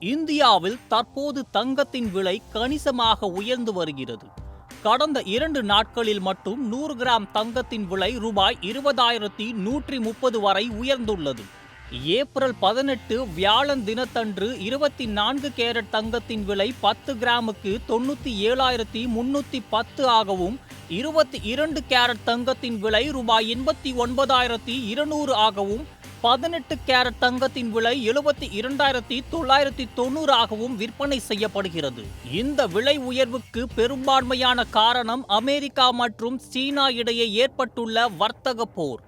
இந்தியாவில் தற்போது தங்கத்தின் விலை கணிசமாக உயர்ந்து வருகிறது. கடந்த 2 நாட்களில் மட்டும் 100 கிராம் தங்கத்தின் விலை ரூபாய் 20,130 வரை உயர்ந்துள்ளது. ஏப்ரல் 18 வியாழன் தினத்தன்று 24 கேரட் தங்கத்தின் விலை 10 கிராமுக்கு 97,310 ஆகவும், 22 கேரட் தங்கத்தின் விலை ரூபாய் 89,200 ஆகவும், 18 கேரட் தங்கத்தின் விலை 72,990 ஆகவும் விற்பனை செய்யப்படுகிறது. இந்த விலை உயர்வுக்கு பெரும்பான்மையான காரணம் அமெரிக்கா மற்றும் சீனா இடையே ஏற்பட்டுள்ள வர்த்தக போர்,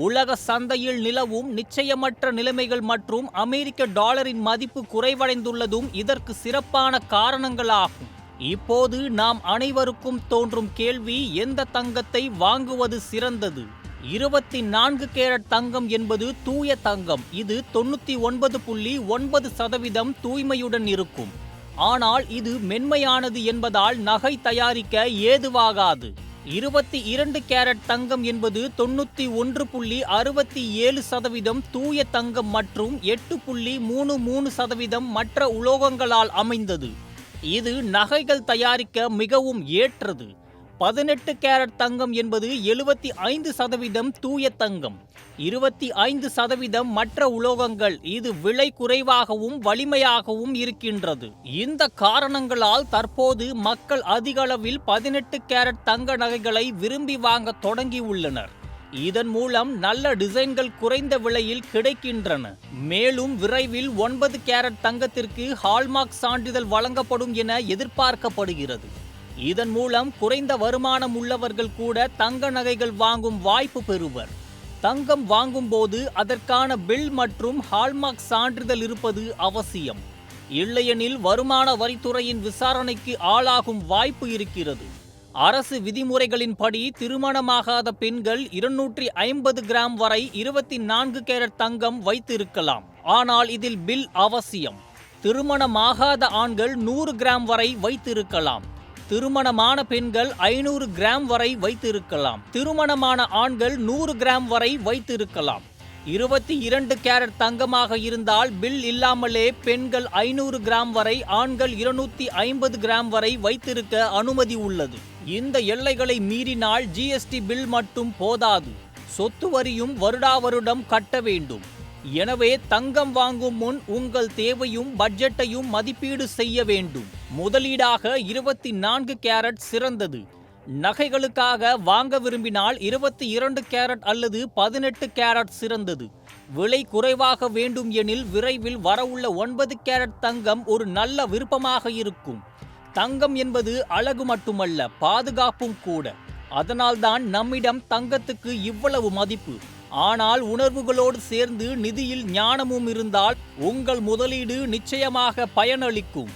உலக சந்தையில் நிலவும் நிச்சயமற்ற நிலைமைகள் மற்றும் அமெரிக்க டாலரின் மதிப்பு குறைவடைந்துள்ளதும் இதற்கு சிறப்பான காரணங்களாகும். இப்போது நாம் அனைவருக்கும் தோன்றும் கேள்வி, எந்த தங்கத்தை வாங்குவது சிறந்தது? 24 கேரட் தங்கம் என்பது தூய தங்கம். இது 99.9% தூய்மையுடன் இருக்கும். ஆனால் இது மென்மையானது என்பதால் நகை தயாரிக்க ஏதுவாகாது. 22 கேரட் தங்கம் என்பது 91.67% தூய தங்கம் மற்றும் 8.33% மற்ற உலோகங்களால் அமைந்தது. இது நகைகள் தயாரிக்க மிகவும் ஏற்றது. 18 கேரட் தங்கம் என்பது 75% தூய தங்கம், 25% மற்ற உலோகங்கள். இது விலை குறைவாகவும் வலிமையாகவும் இருக்கின்றது. இந்த காரணங்களால் தற்போது மக்கள் அதிகளவில் 18 கேரட் தங்க நகைகளை விரும்பி வாங்க தொடங்கியுள்ளனர். இதன் மூலம் நல்ல டிசைன்கள் குறைந்த விலையில் கிடைக்கின்றன. மேலும் விரைவில் 9 கேரட் தங்கத்திற்கு ஹால்மார்க் சான்றிதழ் வழங்கப்படும் என எதிர்பார்க்கப்படுகிறது. இதன் மூலம் குறைந்த வருமானம் உள்ளவர்கள் கூட தங்க நகைகள் வாங்கும் வாய்ப்பு பெறுவர். தங்கம் வாங்கும் போது அதற்கான பில் மற்றும் ஹால்மார்க் சான்றிதழ் இருப்பது அவசியம். இல்லையெனில் வருமான வரித்துறையின் விசாரணைக்கு ஆளாகும் வாய்ப்பு இருக்கிறது. அரசு விதிமுறைகளின்படி திருமணமாகாத பெண்கள் 250 கிராம் வரை 24 கேரட் தங்கம் வைத்திருக்கலாம். ஆனால் இதில் பில் அவசியம். திருமணமாகாத ஆண்கள் 100 கிராம் வரை வைத்திருக்கலாம். திருமணமான பெண்கள் 500 கிராம் வரை வைத்திருக்கலாம். திருமணமான ஆண்கள் 100 கிராம் வரை வைத்திருக்கலாம். 22 கேரட் தங்கமாக இருந்தால் பில் இல்லாமலே பெண்கள் 500 கிராம் வரை, ஆண்கள் 250 கிராம் வரை வைத்திருக்க அனுமதி உள்ளது. இந்த எல்லைகளை மீறினால் ஜிஎஸ்டி பில் மட்டும் போதாது, சொத்து வரியும் வருடாவருடம் கட்ட வேண்டும். எனவே தங்கம் வாங்கும் முன் உங்கள் தேவையும் பட்ஜெட்டையும் மதிப்பீடு செய்ய வேண்டும். முதலீடாக 24 கேரட் சிறந்தது. நகைகளுக்காக வாங்க விரும்பினால் 22 கேரட் அல்லது 18 கேரட் சிறந்தது. விலை குறைவாக வேண்டும் எனில் விரைவில் வரவுள்ள 9 கேரட் தங்கம் ஒரு நல்ல விருப்பமாக இருக்கும். தங்கம் என்பது அழகு மட்டுமல்ல, பாதுகாப்பும் கூட. அதனால்தான் நம்மிடம் தங்கத்துக்கு இவ்வளவு மதிப்பு. ஆனால் உணர்வுகளோடு சேர்ந்து நிதியில் ஞானமும் இருந்தால் உங்கள் முதலீடு நிச்சயமாக பயனளிக்கும்.